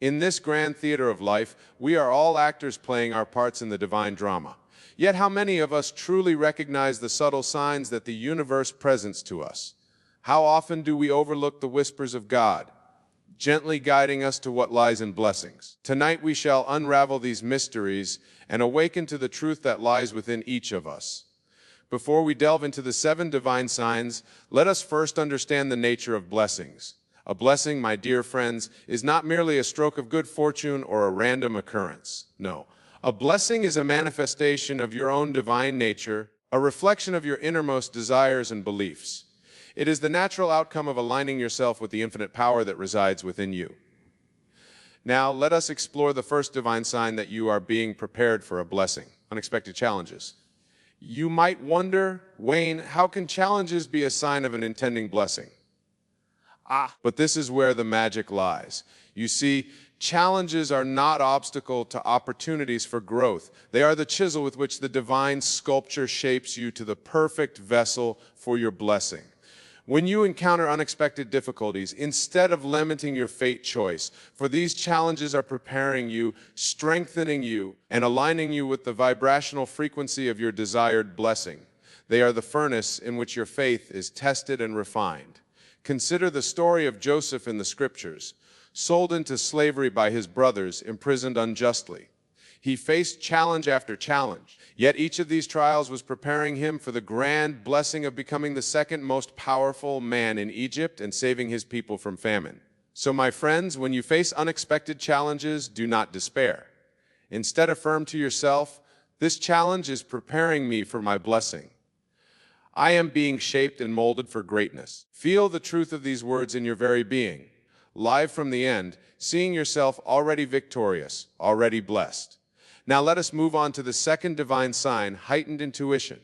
In this grand theater of life, we are all actors playing our parts in the divine drama. Yet how many of us truly recognize the subtle signs that the universe presents to us? How often do we overlook the whispers of God, gently guiding us to what lies in blessings? Tonight we shall unravel these mysteries and awaken to the truth that lies within each of us. Before we delve into the 7 divine signs, let us first understand the nature of blessings. A blessing, my dear friends, is not merely a stroke of good fortune or a random occurrence. No, a blessing is a manifestation of your own divine nature, a reflection of your innermost desires and beliefs. It is the natural outcome of aligning yourself with the infinite power that resides within you. Now, let us explore the first divine sign that you are being prepared for a blessing: unexpected challenges. You might wonder, Wayne, how can challenges be a sign of an intending blessing? But this is where the magic lies. You see, challenges are not obstacles to opportunities for growth. They are the chisel with which the divine sculpture shapes you to the perfect vessel for your blessing. When you encounter unexpected difficulties, instead of lamenting your fate choice, for these challenges are preparing you, strengthening you, and aligning you with the vibrational frequency of your desired blessing. They are the furnace in which your faith is tested and refined. Consider the story of Joseph in the Scriptures. Sold into slavery by his brothers, imprisoned unjustly. He faced challenge after challenge, yet each of these trials was preparing him for the grand blessing of becoming the second most powerful man in Egypt and saving his people from famine. So, my friends, when you face unexpected challenges, do not despair. Instead, affirm to yourself, this challenge is preparing me for my blessing. I am being shaped and molded for greatness. Feel the truth of these words in your very being. Live from the end, seeing yourself already victorious, already blessed. Now let us move on to the second divine sign, heightened intuition.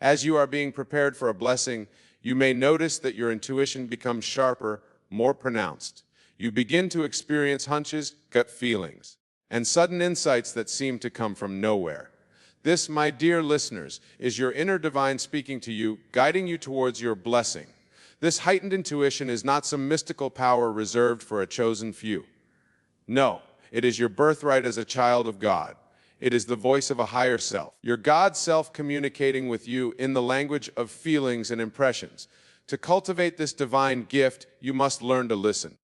As you are being prepared for a blessing, you may notice that your intuition becomes sharper, more pronounced. You begin to experience hunches, gut feelings, and sudden insights that seem to come from nowhere. This, my dear listeners, is your inner divine speaking to you, guiding you towards your blessing. This heightened intuition is not some mystical power reserved for a chosen few. No, it is your birthright as a child of God. It is the voice of a higher self, your God self communicating with you in the language of feelings and impressions. To cultivate this divine gift, you must learn to listen.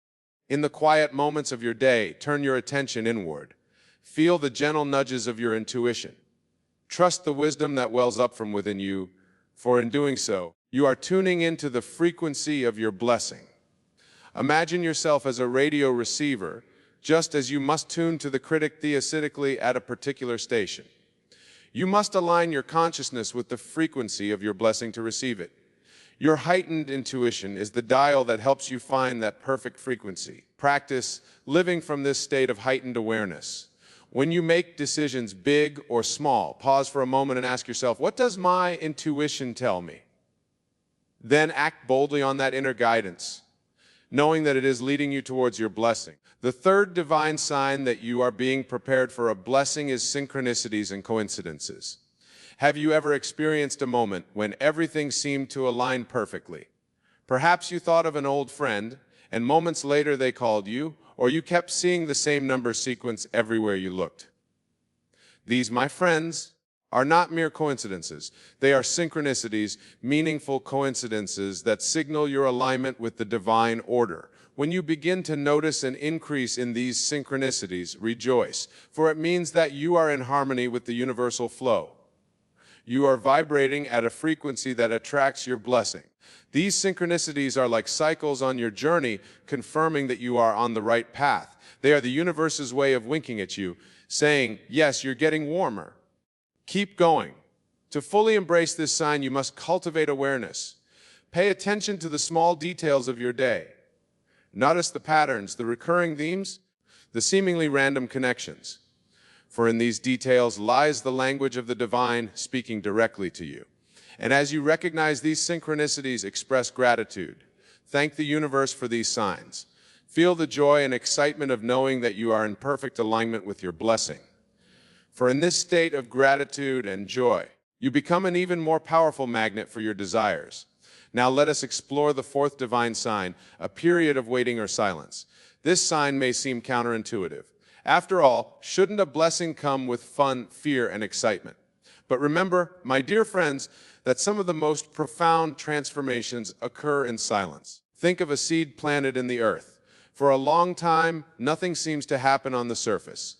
In the quiet moments of your day, turn your attention inward. Feel the gentle nudges of your intuition. Trust the wisdom that wells up from within you, for in doing so, you are tuning into the frequency of your blessing. Imagine yourself as a radio receiver, just as you must tune to the critic theacidically at a particular station. You must align your consciousness with the frequency of your blessing to receive it. Your heightened intuition is the dial that helps you find that perfect frequency. Practice living from this state of heightened awareness. When you make decisions, big or small, pause for a moment and ask yourself, what does my intuition tell me? Then act boldly on that inner guidance, knowing that it is leading you towards your blessing. The third divine sign that you are being prepared for a blessing is synchronicities and coincidences. Have you ever experienced a moment when everything seemed to align perfectly? Perhaps you thought of an old friend, and moments later they called you, or you kept seeing the same number sequence everywhere you looked. These, my friends, are not mere coincidences. They are synchronicities, meaningful coincidences that signal your alignment with the divine order. When you begin to notice an increase in these synchronicities, rejoice, for it means that you are in harmony with the universal flow. You are vibrating at a frequency that attracts your blessing. These synchronicities are like cycles on your journey, confirming that you are on the right path. They are the universe's way of winking at you, saying, yes, you're getting warmer. Keep going. To fully embrace this sign, you must cultivate awareness. Pay attention to the small details of your day. Notice the patterns, the recurring themes, the seemingly random connections. For in these details lies the language of the divine speaking directly to you. And as you recognize these synchronicities, express gratitude. Thank the universe for these signs. Feel the joy and excitement of knowing that you are in perfect alignment with your blessing. For in this state of gratitude and joy, you become an even more powerful magnet for your desires. Now let us explore the fourth divine sign, a period of waiting or silence. This sign may seem counterintuitive. After all, shouldn't a blessing come with fun, fear, and excitement? But remember, my dear friends, that some of the most profound transformations occur in silence. Think of a seed planted in the earth. For a long time, nothing seems to happen on the surface.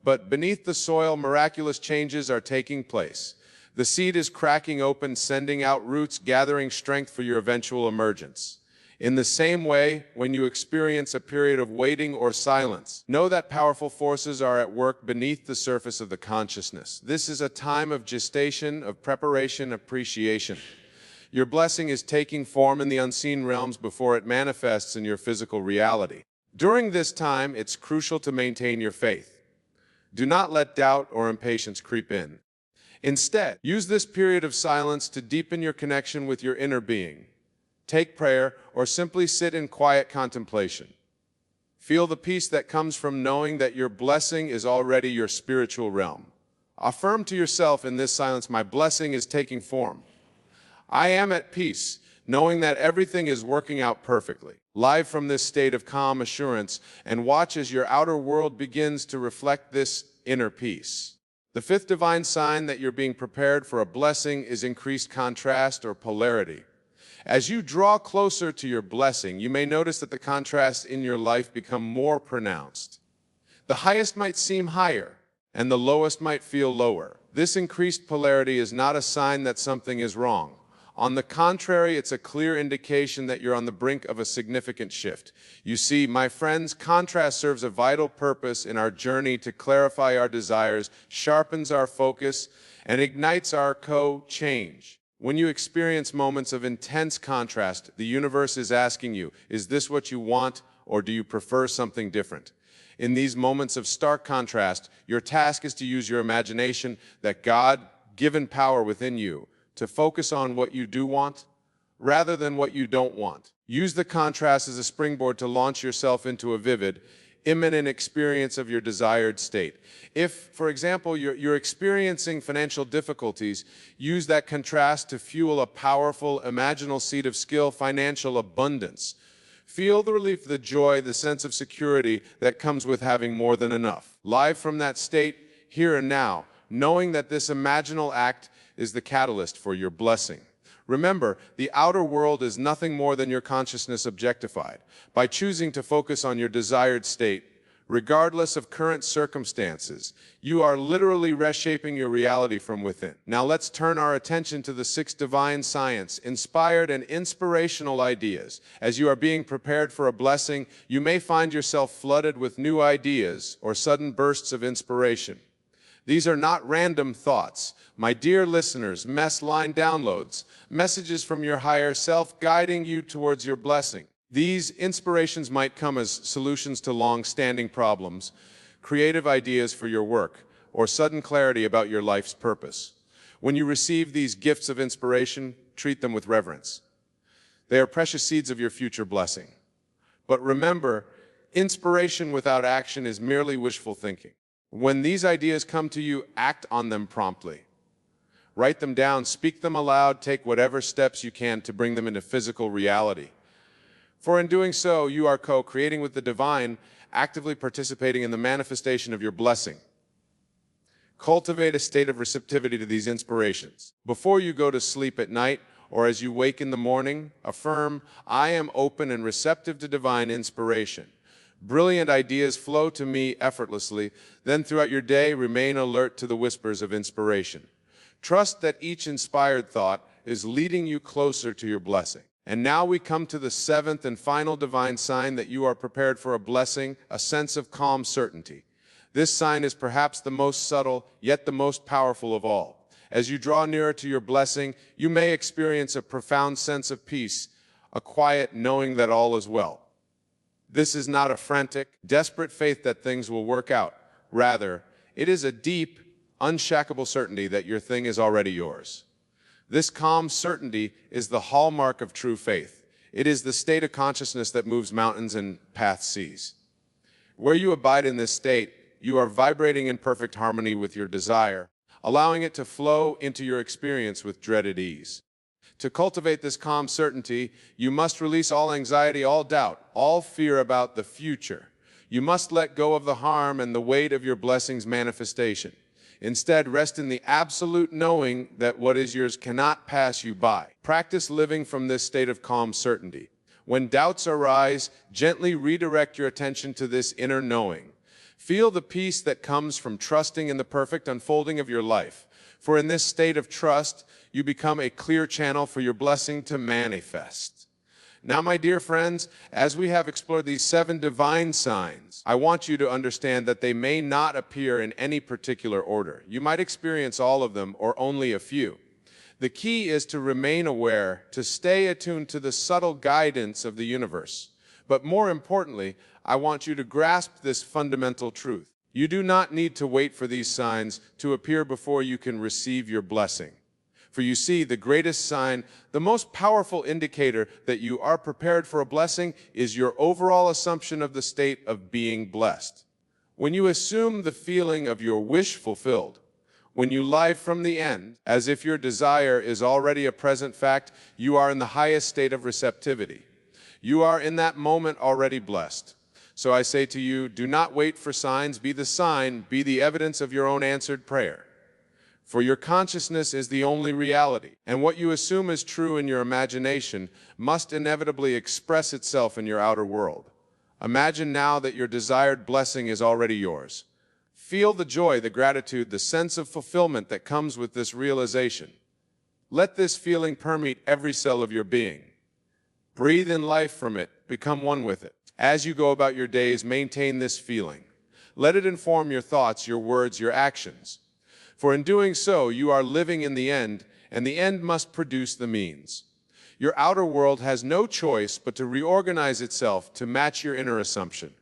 But beneath the soil, miraculous changes are taking place. The seed is cracking open, sending out roots, gathering strength for your eventual emergence. In the same way, when you experience a period of waiting or silence, know that powerful forces are at work beneath the surface of the consciousness. This is a time of gestation, of preparation, appreciation. Your blessing is taking form in the unseen realms before it manifests in your physical reality. During this time, it's crucial to maintain your faith. Do not let doubt or impatience creep in. Instead, use this period of silence to deepen your connection with your inner being. Take prayer, or simply sit in quiet contemplation. Feel the peace that comes from knowing that your blessing is already your spiritual realm. Affirm to yourself in this silence, my blessing is taking form. I am at peace, knowing that everything is working out perfectly. Live from this state of calm assurance, and watch as your outer world begins to reflect this inner peace. The fifth divine sign that you're being prepared for a blessing is increased contrast or polarity. As you draw closer to your blessing, you may notice that the contrasts in your life become more pronounced. The highest might seem higher, and the lowest might feel lower. This increased polarity is not a sign that something is wrong. On the contrary, it's a clear indication that you're on the brink of a significant shift. You see, my friends, contrast serves a vital purpose in our journey to clarify our desires, sharpens our focus, and ignites our change. When you experience moments of intense contrast, the universe is asking you, is this what you want, or do you prefer something different? In these moments of stark contrast, your task is to use your imagination, that God-given power within you, to focus on what you do want, rather than what you don't want. Use the contrast as a springboard to launch yourself into a vivid, imminent experience of your desired state. If, for example, you're experiencing financial difficulties, use that contrast to fuel a powerful, imaginal seed of skill, financial abundance. Feel the relief, the joy, the sense of security that comes with having more than enough. Live from that state, here and now, knowing that this imaginal act is the catalyst for your blessing. Remember, the outer world is nothing more than your consciousness objectified. By choosing to focus on your desired state, regardless of current circumstances, you are literally reshaping your reality from within. Now let's turn our attention to the sixth divine science, inspired and inspirational ideas. As you are being prepared for a blessing, you may find yourself flooded with new ideas or sudden bursts of inspiration. These are not random thoughts. My dear listeners, mess-line downloads, messages from your higher self guiding you towards your blessing. These inspirations might come as solutions to long-standing problems, creative ideas for your work, or sudden clarity about your life's purpose. When you receive these gifts of inspiration, treat them with reverence. They are precious seeds of your future blessing. But remember, inspiration without action is merely wishful thinking. When these ideas come to you, act on them promptly. Write them down, speak them aloud, take whatever steps you can to bring them into physical reality. For in doing so, you are co-creating with the divine, actively participating in the manifestation of your blessing. Cultivate a state of receptivity to these inspirations. Before you go to sleep at night, or as you wake in the morning, affirm, I am open and receptive to divine inspiration. Brilliant ideas flow to me effortlessly. Then throughout your day, remain alert to the whispers of inspiration. Trust that each inspired thought is leading you closer to your blessing. And now we come to the seventh and final divine sign that you are prepared for a blessing, a sense of calm certainty. This sign is perhaps the most subtle, yet the most powerful of all. As you draw nearer to your blessing, you may experience a profound sense of peace, a quiet knowing that all is well. This is not a frantic, desperate faith that things will work out. Rather, it is a deep, unshakable certainty that your thing is already yours. This calm certainty is the hallmark of true faith. It is the state of consciousness that moves mountains and paths seas. Where you abide in this state, you are vibrating in perfect harmony with your desire, allowing it to flow into your experience with dreaded ease. To cultivate this calm certainty, you must release all anxiety, all doubt, all fear about the future. You must let go of the harm and the weight of your blessing's manifestation. Instead, rest in the absolute knowing that what is yours cannot pass you by. Practice living from this state of calm certainty. When doubts arise, gently redirect your attention to this inner knowing. Feel the peace that comes from trusting in the perfect unfolding of your life. For in this state of trust, you become a clear channel for your blessing to manifest. Now, my dear friends, as we have explored these 7 divine signs, I want you to understand that they may not appear in any particular order. You might experience all of them or only a few. The key is to remain aware, to stay attuned to the subtle guidance of the universe. But more importantly, I want you to grasp this fundamental truth. You do not need to wait for these signs to appear before you can receive your blessing. For you see, the greatest sign, the most powerful indicator that you are prepared for a blessing is your overall assumption of the state of being blessed. When you assume the feeling of your wish fulfilled, when you lie from the end, as if your desire is already a present fact, you are in the highest state of receptivity. You are in that moment already blessed. So I say to you, do not wait for signs, be the sign, be the evidence of your own answered prayer. For your consciousness is the only reality, and what you assume is true in your imagination must inevitably express itself in your outer world. Imagine now that your desired blessing is already yours. Feel the joy, the gratitude, the sense of fulfillment that comes with this realization. Let this feeling permeate every cell of your being. Breathe in life from it, become one with it. As you go about your days, maintain this feeling. Let it inform your thoughts, your words, your actions. For in doing so, you are living in the end, and the end must produce the means. Your outer world has no choice but to reorganize itself to match your inner assumption.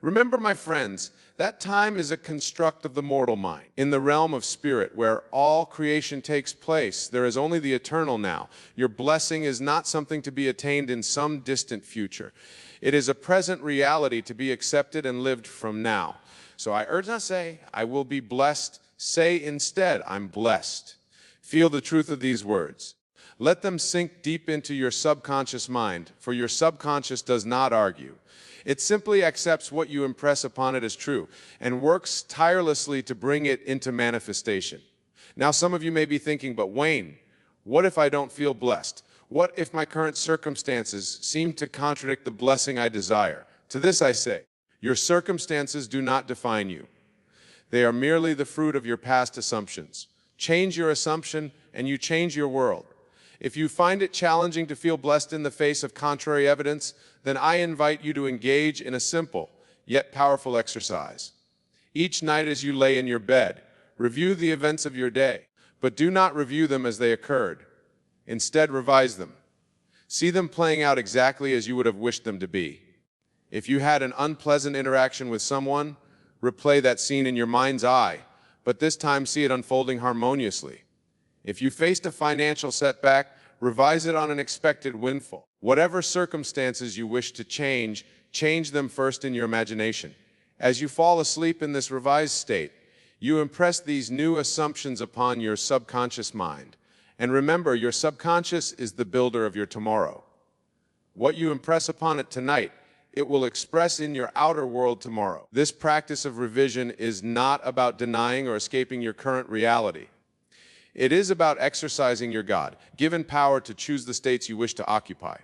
Remember, my friends, that time is a construct of the mortal mind. In the realm of spirit, where all creation takes place, there is only the eternal now. Your blessing is not something to be attained in some distant future. It is a present reality to be accepted and lived from now. So I urge not say, I will be blessed. Say instead, I'm blessed. Feel the truth of these words. Let them sink deep into your subconscious mind, for your subconscious does not argue. It simply accepts what you impress upon it as true and works tirelessly to bring it into manifestation. Now, some of you may be thinking, but Wayne, what if I don't feel blessed? What if my current circumstances seem to contradict the blessing I desire? To this I say, your circumstances do not define you. They are merely the fruit of your past assumptions. Change your assumption and you change your world. If you find it challenging to feel blessed in the face of contrary evidence, then I invite you to engage in a simple yet powerful exercise. Each night as you lay in your bed, review the events of your day, but do not review them as they occurred. Instead, revise them. See them playing out exactly as you would have wished them to be. If you had an unpleasant interaction with someone, replay that scene in your mind's eye, but this time see it unfolding harmoniously. If you faced a financial setback, revise it on an expected windfall. Whatever circumstances you wish to change, change them first in your imagination. As you fall asleep in this revised state, you impress these new assumptions upon your subconscious mind. And remember, your subconscious is the builder of your tomorrow. What you impress upon it tonight, it will express in your outer world tomorrow. This practice of revision is not about denying or escaping your current reality. It is about exercising your God-given power to choose the states you wish to occupy.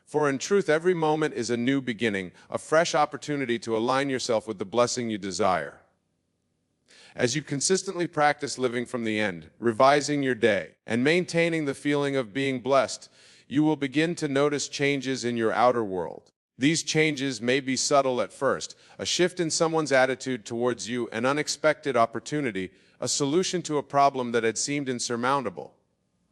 For in truth, every moment is a new beginning, a fresh opportunity to align yourself with the blessing you desire. As you consistently practice living from the end, revising your day, and maintaining the feeling of being blessed, you will begin to notice changes in your outer world. These changes may be subtle at first, a shift in someone's attitude towards you, an unexpected opportunity, a solution to a problem that had seemed insurmountable.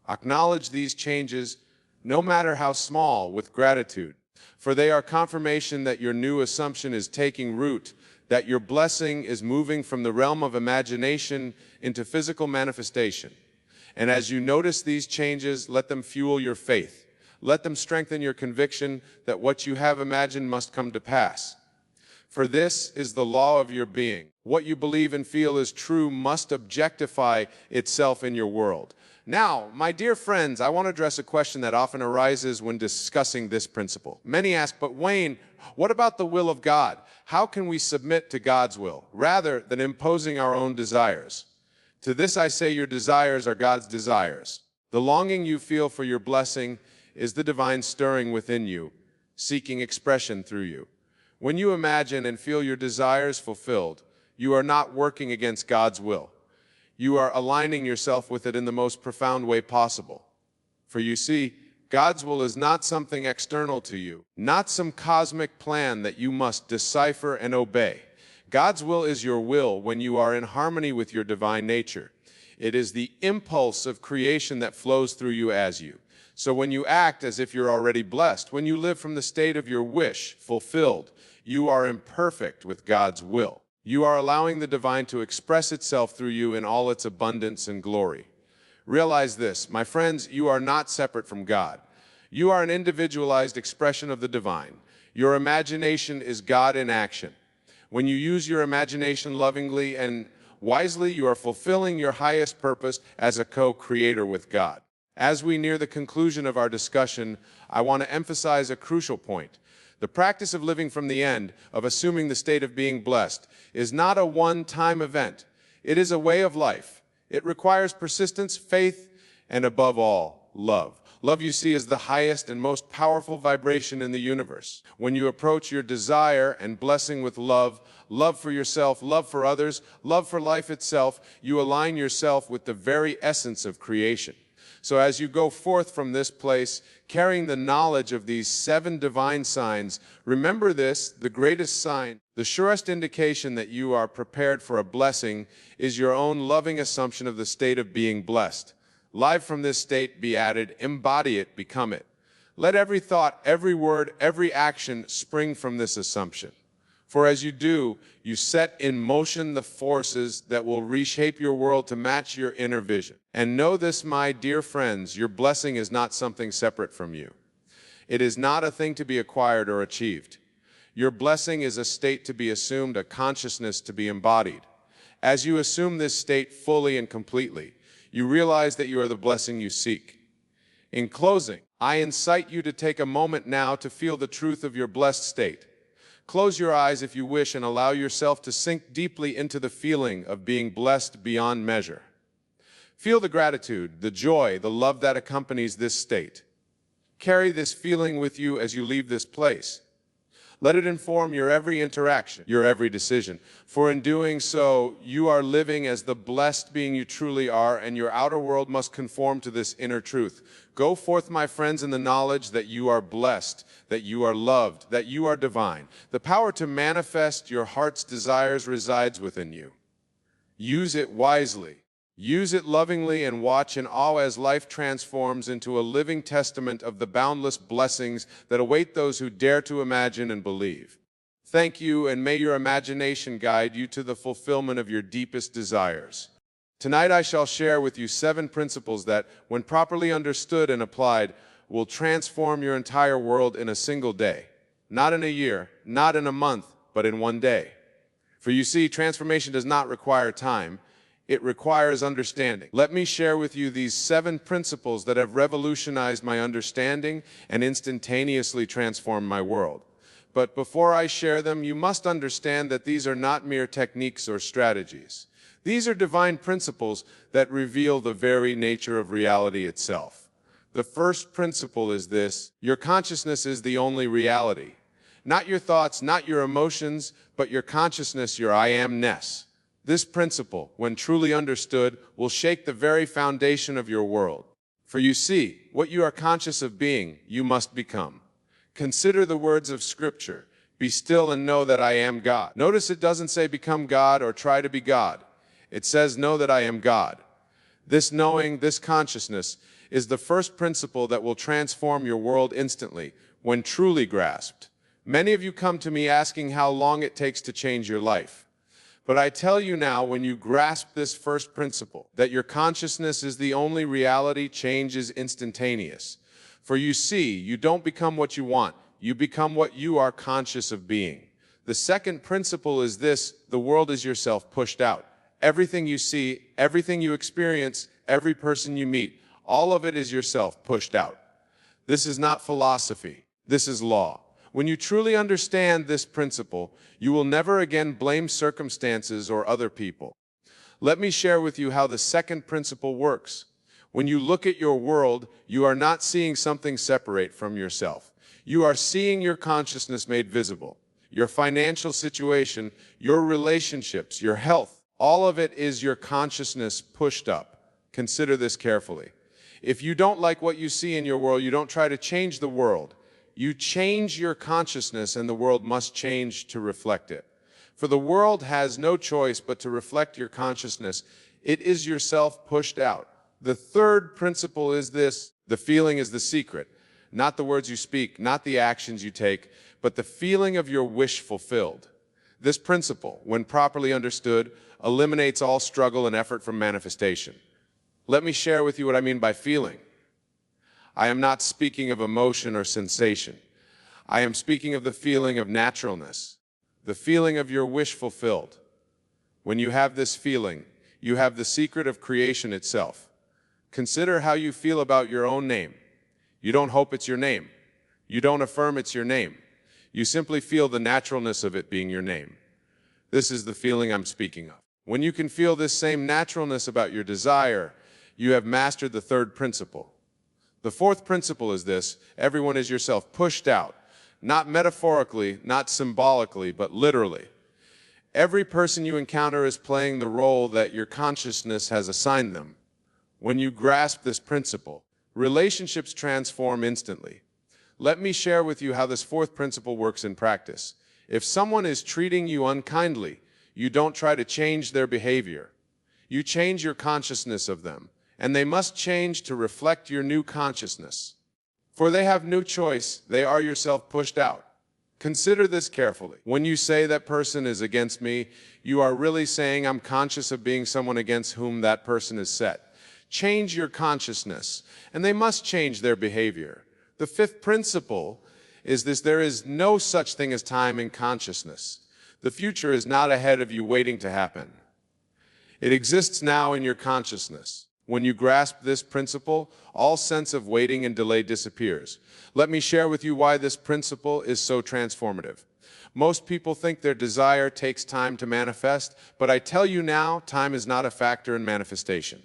Acknowledge these changes, no matter how small, with gratitude, for they are confirmation that your new assumption is taking root, that your blessing is moving from the realm of imagination into physical manifestation. And as you notice these changes, let them fuel your faith. Let them strengthen your conviction that what you have imagined must come to pass. For this is the law of your being. What you believe and feel is true must objectify itself in your world. Now, my dear friends, I want to address a question that often arises when discussing this principle. Many ask, but Wayne, what about the will of God? How can we submit to God's will, rather than imposing our own desires? To this I say your desires are God's desires. The longing you feel for your blessing is the divine stirring within you, seeking expression through you. When you imagine and feel your desires fulfilled, you are not working against God's will. You are aligning yourself with it in the most profound way possible. For you see, God's will is not something external to you, not some cosmic plan that you must decipher and obey. God's will is your will when you are in harmony with your divine nature. It is the impulse of creation that flows through you as you. So when you act as if you're already blessed, when you live from the state of your wish fulfilled, you are imperfect with God's will. You are allowing the divine to express itself through you in all its abundance and glory. Realize this, my friends, you are not separate from God. You are an individualized expression of the divine. Your imagination is God in action. When you use your imagination lovingly and wisely, you are fulfilling your highest purpose as a co-creator with God. As we near the conclusion of our discussion, I want to emphasize a crucial point. The practice of living from the end, of assuming the state of being blessed, is not a one-time event. It is a way of life. It requires persistence, faith, and above all, love. Love, you see, is the highest and most powerful vibration in the universe. When you approach your desire and blessing with love, love for yourself, love for others, love for life itself, you align yourself with the very essence of creation. So as you go forth from this place, carrying the knowledge of these 7 divine signs, remember this, the greatest sign, the surest indication that you are prepared for a blessing is your own loving assumption of the state of being blessed. Live from this state, be added, embody it, become it. Let every thought, every word, every action spring from this assumption. For as you do, you set in motion the forces that will reshape your world to match your inner vision. And know this, my dear friends, your blessing is not something separate from you. It is not a thing to be acquired or achieved. Your blessing is a state to be assumed, a consciousness to be embodied. As you assume this state fully and completely, you realize that you are the blessing you seek. In closing, I incite you to take a moment now to feel the truth of your blessed state. Close your eyes if you wish and allow yourself to sink deeply into the feeling of being blessed beyond measure. Feel the gratitude, the joy, the love that accompanies this state. Carry this feeling with you as you leave this place. Let it inform your every interaction, your every decision. For in doing so, you are living as the blessed being you truly are, and your outer world must conform to this inner truth. Go forth, my friends, in the knowledge that you are blessed, that you are loved, that you are divine. The power to manifest your heart's desires resides within you. Use it wisely. Use it lovingly and watch in awe as life transforms into a living testament of the boundless blessings that await those who dare to imagine and believe. Thank you, and may your imagination guide you to the fulfillment of your deepest desires. Tonight I shall share with you 7 principles that, when properly understood and applied, will transform your entire world in a single day. Not in a year, not in a month, but in one day. For you see, transformation does not require time. It requires understanding. Let me share with you these 7 principles that have revolutionized my understanding and instantaneously transformed my world. But before I share them, you must understand that these are not mere techniques or strategies. These are divine principles that reveal the very nature of reality itself. The first principle is this: your consciousness is the only reality. Not your thoughts, not your emotions, but your consciousness, your I am-ness. This principle, when truly understood, will shake the very foundation of your world. For you see, what you are conscious of being, you must become. Consider the words of Scripture. Be still and know that I am God. Notice it doesn't say become God or try to be God. It says know that I am God. This knowing, this consciousness, is the first principle that will transform your world instantly, when truly grasped. Many of you come to me asking how long it takes to change your life. But I tell you now, when you grasp this first principle, that your consciousness is the only reality, change is instantaneous. For you see, you don't become what you want, you become what you are conscious of being. The second principle is this: the world is yourself pushed out. Everything you see, everything you experience, every person you meet, all of it is yourself pushed out. This is not philosophy. This is law. When you truly understand this principle, you will never again blame circumstances or other people. Let me share with you how the second principle works. When you look at your world, you are not seeing something separate from yourself. You are seeing your consciousness made visible. Your financial situation, your relationships, your health, all of it is your consciousness pushed up. Consider this carefully. If you don't like what you see in your world, you don't try to change the world. You change your consciousness, and the world must change to reflect it. For the world has no choice but to reflect your consciousness. It is yourself pushed out. The third principle is this: the feeling is the secret. Not the words you speak, not the actions you take, but the feeling of your wish fulfilled. This principle, when properly understood, eliminates all struggle and effort from manifestation. Let me share with you what I mean by feeling. I am not speaking of emotion or sensation. I am speaking of the feeling of naturalness, the feeling of your wish fulfilled. When you have this feeling, you have the secret of creation itself. Consider how you feel about your own name. You don't hope it's your name. You don't affirm it's your name. You simply feel the naturalness of it being your name. This is the feeling I'm speaking of. When you can feel this same naturalness about your desire, you have mastered the third principle. The fourth principle is this: everyone is yourself pushed out, not metaphorically, not symbolically, but literally. Every person you encounter is playing the role that your consciousness has assigned them. When you grasp this principle, relationships transform instantly. Let me share with you how this fourth principle works in practice. If someone is treating you unkindly, you don't try to change their behavior. You change your consciousness of them, and they must change to reflect your new consciousness. For they have no choice, they are yourself pushed out. Consider this carefully. When you say that person is against me, you are really saying I'm conscious of being someone against whom that person is set. Change your consciousness, and they must change their behavior. The fifth principle is this: there is no such thing as time in consciousness. The future is not ahead of you waiting to happen. It exists now in your consciousness. When you grasp this principle, all sense of waiting and delay disappears. Let me share with you why this principle is so transformative. Most people think their desire takes time to manifest, but I tell you now, time is not a factor in manifestation.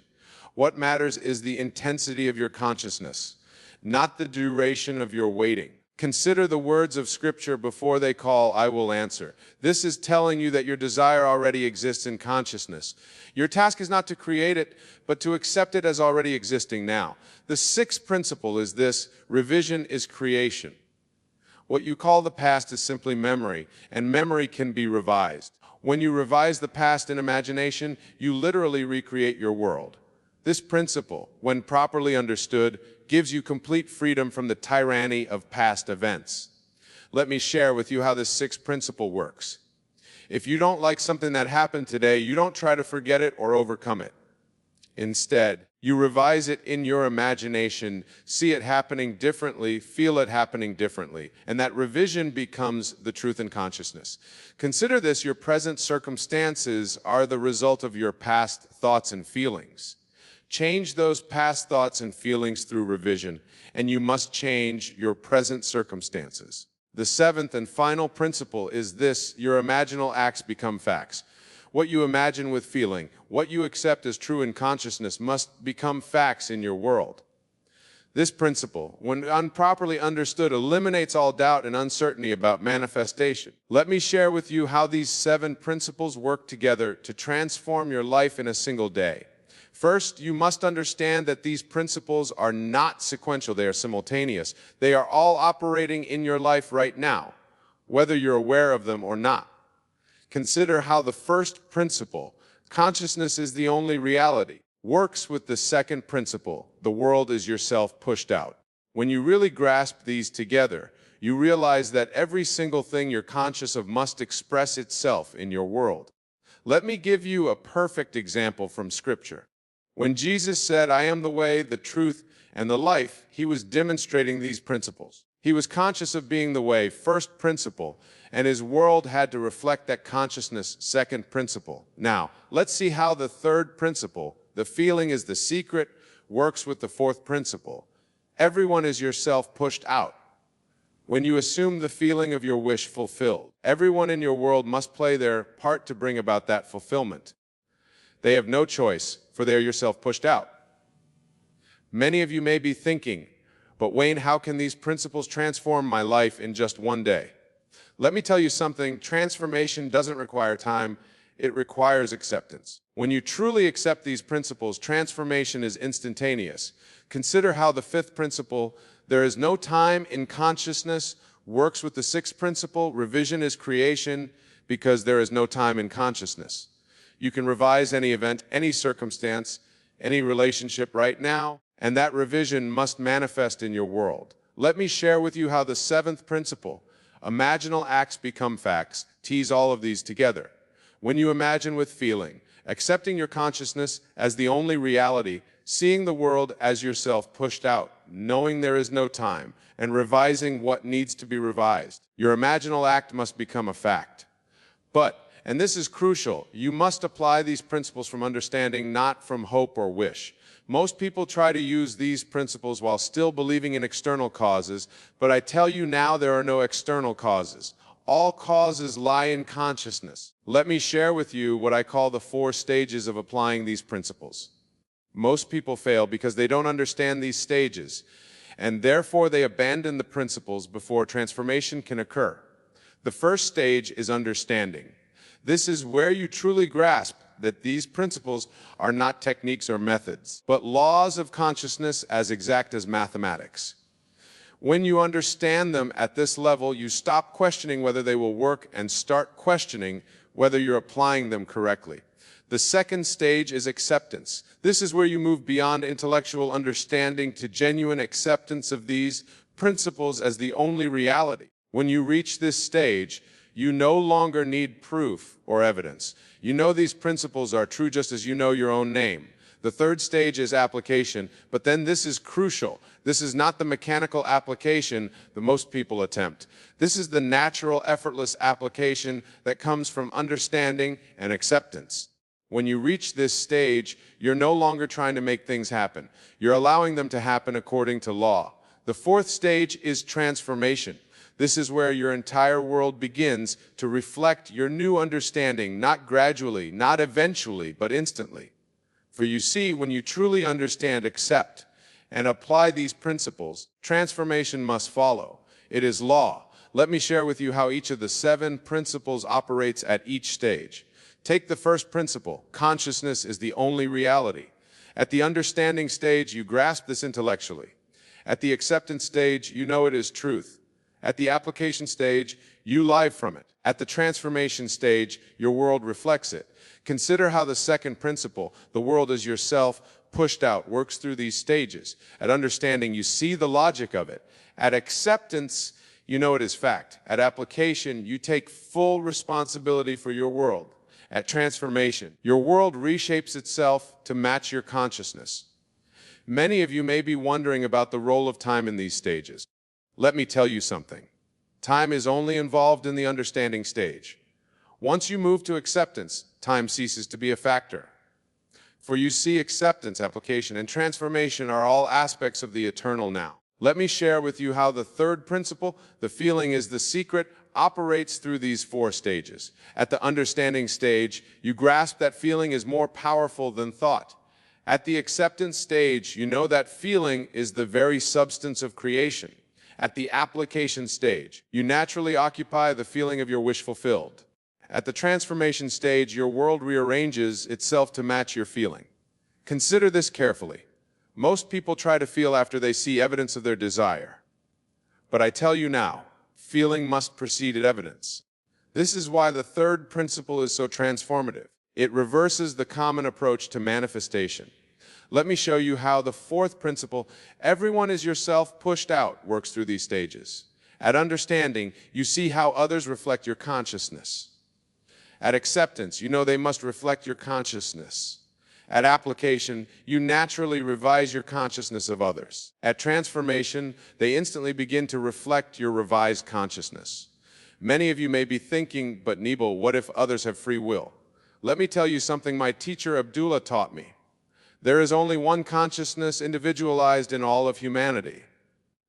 What matters is the intensity of your consciousness, not the duration of your waiting. Consider the words of Scripture before they call, I will answer. This is telling you that your desire already exists in consciousness. Your task is not to create it, but to accept it as already existing now. The sixth principle is this: revision is creation. What you call the past is simply memory, and memory can be revised. When you revise the past in imagination, you literally recreate your world. This principle, when properly understood, gives you complete freedom from the tyranny of past events. Let me share with you how this sixth principle works. If you don't like something that happened today, you don't try to forget it or overcome it. Instead, you revise it in your imagination, see it happening differently, feel it happening differently, and that revision becomes the truth in consciousness. Consider this: your present circumstances are the result of your past thoughts and feelings. Change those past thoughts and feelings through revision, and you must change your present circumstances. The seventh and final principle is this: your imaginal acts become facts. What you imagine with feeling, what you accept as true in consciousness, must become facts in your world. This principle, when improperly understood, eliminates all doubt and uncertainty about manifestation. Let me share with you how these 7 principles work together to transform your life in a single day. First, you must understand that these principles are not sequential, they are simultaneous. They are all operating in your life right now, whether you're aware of them or not. Consider how the first principle, consciousness is the only reality, works with the second principle, the world is yourself pushed out. When you really grasp these together, you realize that every single thing you're conscious of must express itself in your world. Let me give you a perfect example from Scripture. When Jesus said, I am the way, the truth, and the life, he was demonstrating these principles. He was conscious of being the way, first principle, and his world had to reflect that consciousness, second principle. Now, let's see how the third principle, The feeling is the secret, works with the fourth principle. Everyone is yourself pushed out. When you assume the feeling of your wish fulfilled, everyone in your world must play their part to bring about that fulfillment. They have no choice, for they are yourself pushed out. Many of you may be thinking, but Wayne, how can these principles transform my life in just one day? Let me tell you something, transformation doesn't require time, it requires acceptance. When you truly accept these principles, transformation is instantaneous. Consider how the fifth principle, there is no time in consciousness, works with the sixth principle, revision is creation, because there is no time in consciousness. You can revise any event, any circumstance, any relationship right now, and that revision must manifest in your world. Let me share with you how the seventh principle, imaginal acts become facts, tease all of these together. When you imagine with feeling, accepting your consciousness as the only reality, seeing the world as yourself pushed out, knowing there is no time, and revising what needs to be revised, your imaginal act must become a fact. But, and this is crucial, you must apply these principles from understanding, not from hope or wish. Most people try to use these principles while still believing in external causes, but I tell you now there are no external causes. All causes lie in consciousness. Let me share with you what I call the 4 stages of applying these principles. Most people fail because they don't understand these stages, and therefore they abandon the principles before transformation can occur. The first stage is understanding. This is where you truly grasp that these principles are not techniques or methods, but laws of consciousness as exact as mathematics. When you understand them at this level, you stop questioning whether they will work and start questioning whether you're applying them correctly. The second stage is acceptance. This is where you move beyond intellectual understanding to genuine acceptance of these principles as the only reality. When you reach this stage, you no longer need proof or evidence. You know these principles are true just as you know your own name. The third stage is application, but then this is crucial. This is not the mechanical application that most people attempt. This is the natural, effortless application that comes from understanding and acceptance. When you reach this stage, you're no longer trying to make things happen. You're allowing them to happen according to law. The fourth stage is transformation. This is where your entire world begins to reflect your new understanding, not gradually, not eventually, but instantly. For you see, when you truly understand, accept, and apply these principles, transformation must follow. It is law. Let me share with you how each of the 7 principles operates at each stage. Take the first principle, consciousness is the only reality. At the understanding stage, you grasp this intellectually. At the acceptance stage, you know it is truth. At the application stage, you live from it. At the transformation stage, your world reflects it. Consider how the second principle, the world as yourself, pushed out, works through these stages. At understanding, you see the logic of it. At acceptance, you know it is fact. At application, you take full responsibility for your world. At transformation, your world reshapes itself to match your consciousness. Many of you may be wondering about the role of time in these stages. Let me tell you something. Time is only involved in the understanding stage. Once you move to acceptance, time ceases to be a factor. For you see, acceptance, application, and transformation are all aspects of the eternal now. Let me share with you how the third principle, the feeling is the secret, operates through these 4 stages. At the understanding stage, you grasp that feeling is more powerful than thought. At the acceptance stage, you know that feeling is the very substance of creation. At the application stage, you naturally occupy the feeling of your wish fulfilled. At the transformation stage, your world rearranges itself to match your feeling. Consider this carefully. Most people try to feel after they see evidence of their desire. But I tell you now, feeling must precede evidence. This is why the third principle is so transformative. It reverses the common approach to manifestation. Let me show you how the fourth principle, everyone is yourself pushed out, works through these stages. At understanding, you see how others reflect your consciousness. At acceptance, you know they must reflect your consciousness. At application, you naturally revise your consciousness of others. At transformation, they instantly begin to reflect your revised consciousness. Many of you may be thinking, but Nebo, what if others have free will? Let me tell you something my teacher Abdullah taught me. There is only one consciousness individualized in all of humanity.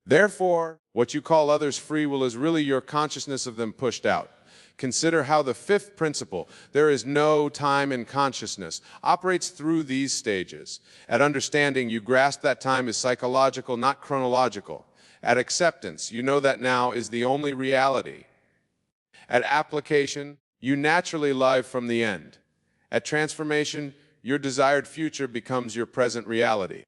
Therefore, what you call others' free will is really your consciousness of them pushed out. Consider how the fifth principle, there is no time in consciousness, operates through these stages. At understanding, you grasp that time is psychological, not chronological. At acceptance, you know that now is the only reality. At application, you naturally live from the end. At transformation, your desired future becomes your present reality.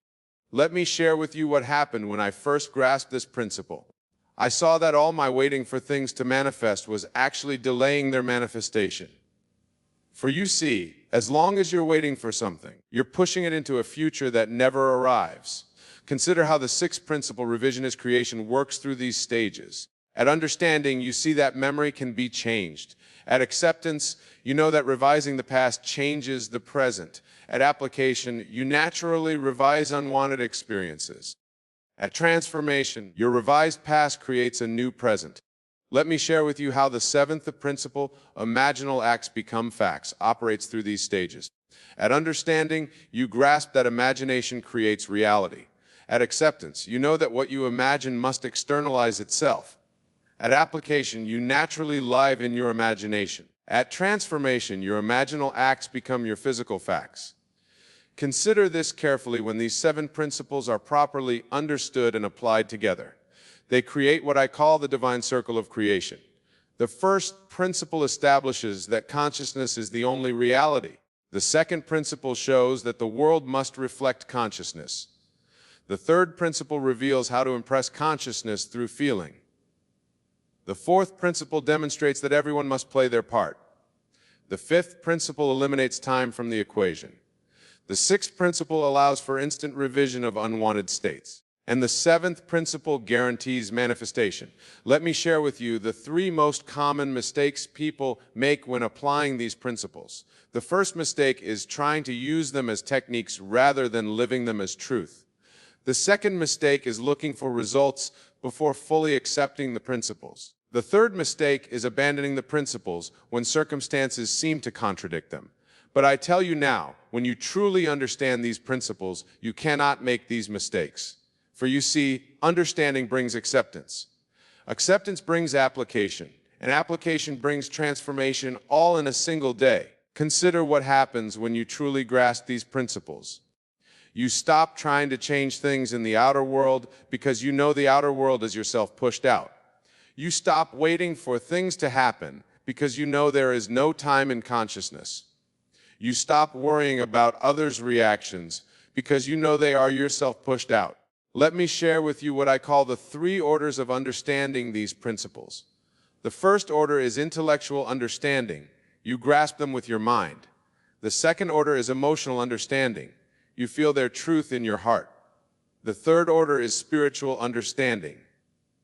Let me share with you what happened when I first grasped this principle. I saw that all my waiting for things to manifest was actually delaying their manifestation. For you see, as long as you're waiting for something, you're pushing it into a future that never arrives. Consider how the sixth principle, revisionist creation, works through these stages. At understanding, you see that memory can be changed. At acceptance, you know that revising the past changes the present. At application, you naturally revise unwanted experiences. At transformation, your revised past creates a new present. Let me share with you how the seventh principle, imaginal acts become facts, operates through these stages. At understanding, you grasp that imagination creates reality. At acceptance, you know that what you imagine must externalize itself. At application, you naturally live in your imagination. At transformation, your imaginal acts become your physical facts. Consider this carefully when these seven principles are properly understood and applied together. They create what I call the divine circle of creation. The first principle establishes that consciousness is the only reality. The second principle shows that the world must reflect consciousness. The third principle reveals how to impress consciousness through feeling. The fourth principle demonstrates that everyone must play their part. The fifth principle eliminates time from the equation. The sixth principle allows for instant revision of unwanted states. And the seventh principle guarantees manifestation. Let me share with you the three most common mistakes people make when applying these principles. The first mistake is trying to use them as techniques rather than living them as truth. The second mistake is looking for results before fully accepting the principles. The third mistake is abandoning the principles when circumstances seem to contradict them. But I tell you now, when you truly understand these principles, you cannot make these mistakes. For you see, understanding brings acceptance. Acceptance brings application, and application brings transformation, all in a single day. Consider what happens when you truly grasp these principles. You stop trying to change things in the outer world because you know the outer world is yourself pushed out. You stop waiting for things to happen because you know there is no time in consciousness. You stop worrying about others' reactions because you know they are yourself pushed out. Let me share with you what I call the three orders of understanding these principles. The first order is intellectual understanding. You grasp them with your mind. The second order is emotional understanding. You feel their truth in your heart. The third order is spiritual understanding.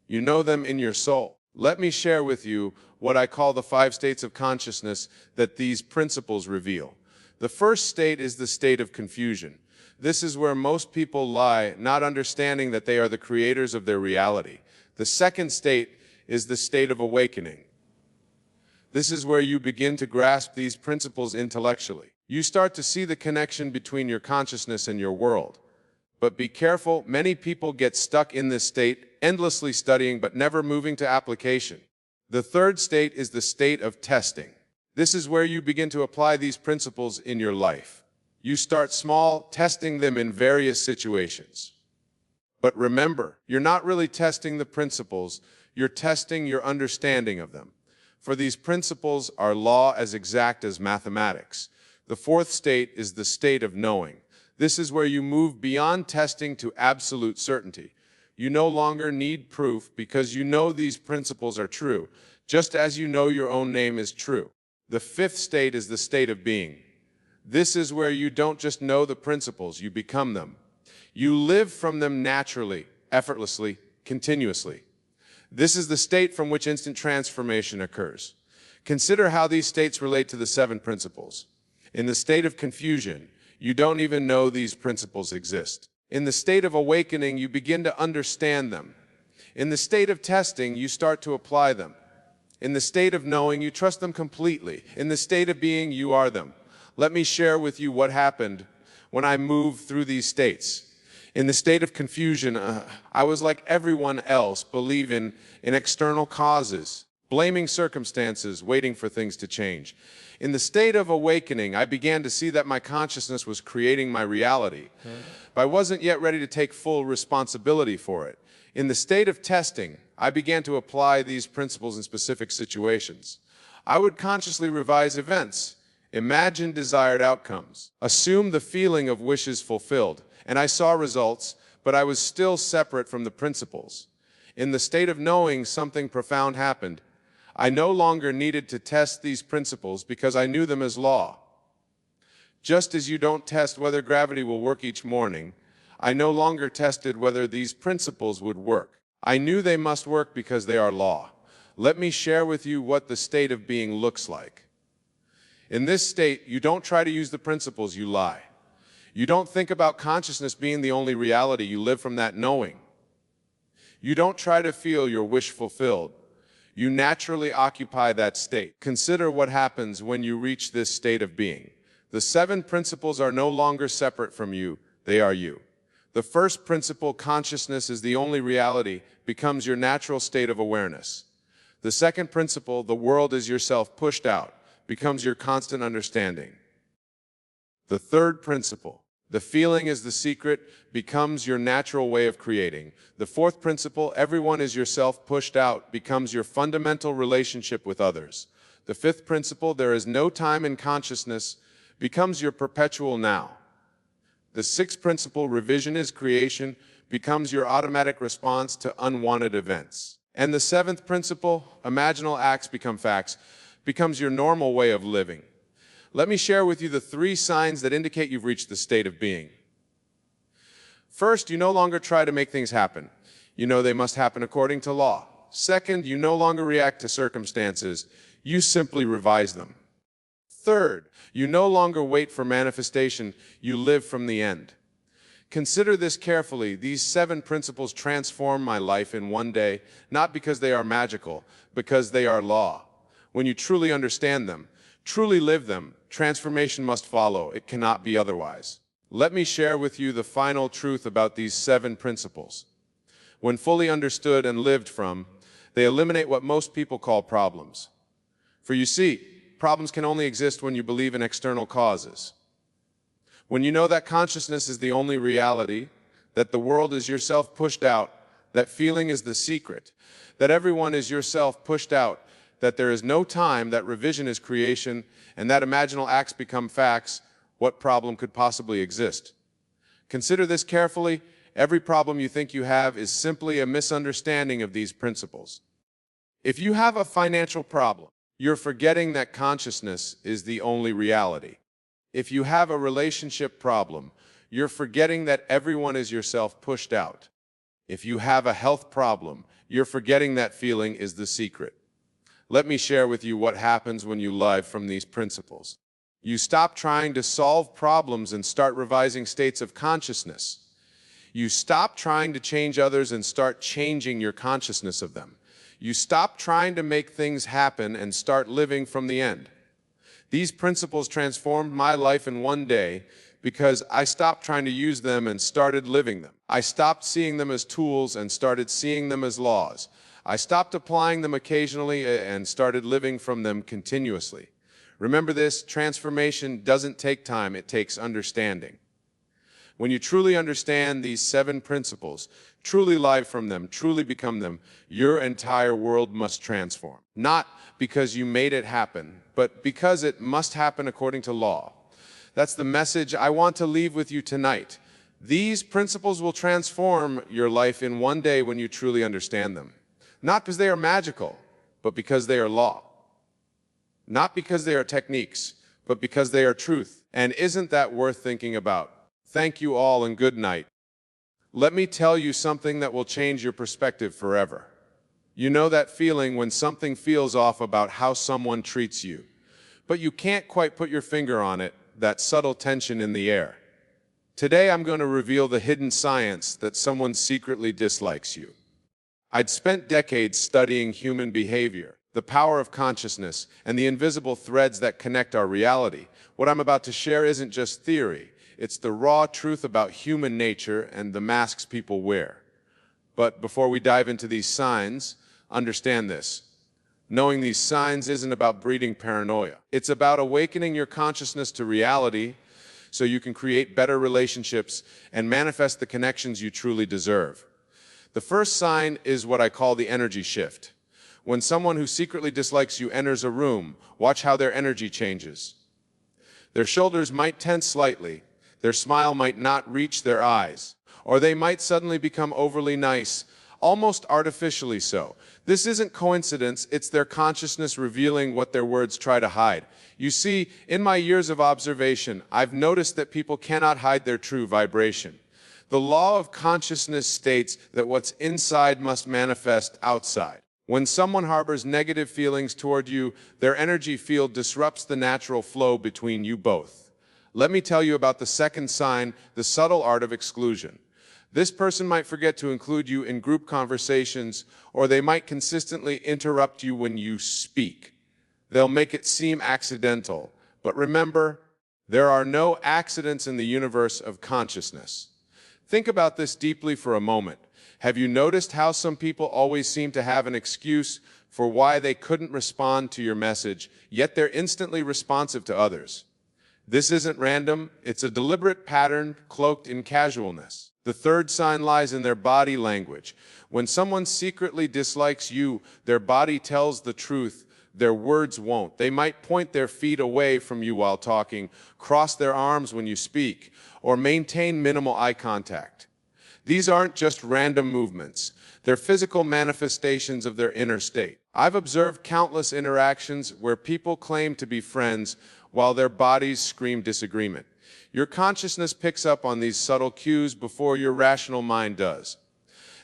You know them in your soul. Let me share with you what I call the 5 states of consciousness that these principles reveal. The first state is the state of confusion. This is where most people lie, not understanding that they are the creators of their reality. The second state is the state of awakening. This is where you begin to grasp these principles intellectually. You start to see the connection between your consciousness and your world. But be careful, many people get stuck in this state, endlessly studying but never moving to application. The third state is the state of testing. This is where you begin to apply these principles in your life. You start small, testing them in various situations. But remember, you're not really testing the principles, you're testing your understanding of them. For these principles are law as exact as mathematics. The fourth state is the state of knowing. This is where you move beyond testing to absolute certainty. You no longer need proof because you know these principles are true, just as you know your own name is true. The fifth state is the state of being. This is where you don't just know the principles, you become them. You live from them naturally, effortlessly, continuously. This is the state from which instant transformation occurs. Consider how these states relate to the 7 principles. In the state of confusion, you don't even know these principles exist. In the state of awakening, you begin to understand them. In the state of testing, you start to apply them. In the state of knowing, you trust them completely. In the state of being, you are them. Let me share with you what happened when I moved through these states. In the state of confusion, I was like everyone else, believing in external causes, blaming circumstances, waiting for things to change. In the state of awakening, I began to see that my consciousness was creating my reality, but I wasn't yet ready to take full responsibility for it. In the state of testing, I began to apply these principles in specific situations. I would consciously revise events, imagine desired outcomes, assume the feeling of wishes fulfilled, and I saw results, but I was still separate from the principles. In the state of knowing, something profound happened. I no longer needed to test these principles because I knew them as law. Just as you don't test whether gravity will work each morning, I no longer tested whether these principles would work. I knew they must work because they are law. Let me share with you what the state of being looks like. In this state, you don't try to use the principles, you lie. You don't think about consciousness being the only reality, you live from that knowing. You don't try to feel your wish fulfilled. You naturally occupy that state. Consider what happens when you reach this state of being. The 7 principles are no longer separate from you, they are you. The first principle, consciousness is the only reality, becomes your natural state of awareness. The second principle, the world is yourself pushed out, becomes your constant understanding. The third principle, the feeling is the secret, becomes your natural way of creating. The fourth principle, everyone is yourself pushed out, becomes your fundamental relationship with others. The fifth principle, there is no time in consciousness, becomes your perpetual now. The sixth principle, revision is creation, becomes your automatic response to unwanted events. And the seventh principle, imaginal acts become facts, becomes your normal way of living. Let me share with you the 3 signs that indicate you've reached the state of being. First, you no longer try to make things happen. You know they must happen according to law. Second, you no longer react to circumstances. You simply revise them. Third, you no longer wait for manifestation. You live from the end. Consider this carefully. These 7 principles transform my life in one day, not because they are magical, because they are law. When you truly understand them, truly live them, transformation must follow. It cannot be otherwise. Let me share with you the final truth about these 7 principles. When fully understood and lived from, they eliminate what most people call problems. For you see, problems can only exist when you believe in external causes. When you know that consciousness is the only reality, that the world is yourself pushed out, that feeling is the secret, that everyone is yourself pushed out, that there is no time, that revision is creation, and that imaginal acts become facts, what problem could possibly exist? Consider this carefully. Every problem you think you have is simply a misunderstanding of these principles. If you have a financial problem, you're forgetting that consciousness is the only reality. If you have a relationship problem, you're forgetting that everyone is yourself pushed out. If you have a health problem, you're forgetting that feeling is the secret. Let me share with you what happens when you live from these principles. You stop trying to solve problems and start revising states of consciousness. You stop trying to change others and start changing your consciousness of them. You stop trying to make things happen and start living from the end. These principles transformed my life in one day because I stopped trying to use them and started living them. I stopped seeing them as tools and started seeing them as laws. I stopped applying them occasionally and started living from them continuously. Remember this, transformation doesn't take time, it takes understanding. When you truly understand these 7 principles, truly live from them, truly become them, your entire world must transform. Not because you made it happen, but because it must happen according to law. That's the message I want to leave with you tonight. These principles will transform your life in one day when you truly understand them. Not because they are magical, but because they are law. Not because they are techniques, but because they are truth. And isn't that worth thinking about? Thank you all and good night. Let me tell you something that will change your perspective forever. You know that feeling when something feels off about how someone treats you, but you can't quite put your finger on it, that subtle tension in the air. Today I'm going to reveal the hidden science that someone secretly dislikes you. I'd spent decades studying human behavior, the power of consciousness, and the invisible threads that connect our reality. What I'm about to share isn't just theory. It's the raw truth about human nature and the masks people wear. But before we dive into these signs, understand this. Knowing these signs isn't about breeding paranoia. It's about awakening your consciousness to reality so you can create better relationships and manifest the connections you truly deserve. The first sign is what I call the energy shift. When someone who secretly dislikes you enters a room, watch how their energy changes. Their shoulders might tense slightly, their smile might not reach their eyes, or they might suddenly become overly nice, almost artificially so. This isn't coincidence, it's their consciousness revealing what their words try to hide. You see, in my years of observation, I've noticed that people cannot hide their true vibration. The law of consciousness states that what's inside must manifest outside. When someone harbors negative feelings toward you, their energy field disrupts the natural flow between you both. Let me tell you about the second sign, the subtle art of exclusion. This person might forget to include you in group conversations, or they might consistently interrupt you when you speak. They'll make it seem accidental, but remember, there are no accidents in the universe of consciousness. Think about this deeply for a moment. Have you noticed how some people always seem to have an excuse for why they couldn't respond to your message, yet they're instantly responsive to others? This isn't random, it's a deliberate pattern cloaked in casualness. The third sign lies in their body language. When someone secretly dislikes you, their body tells the truth, their words won't. They might point their feet away from you while talking, cross their arms when you speak, or maintain minimal eye contact. These aren't just random movements. They're physical manifestations of their inner state. I've observed countless interactions where people claim to be friends while their bodies scream disagreement. Your consciousness picks up on these subtle cues before your rational mind does.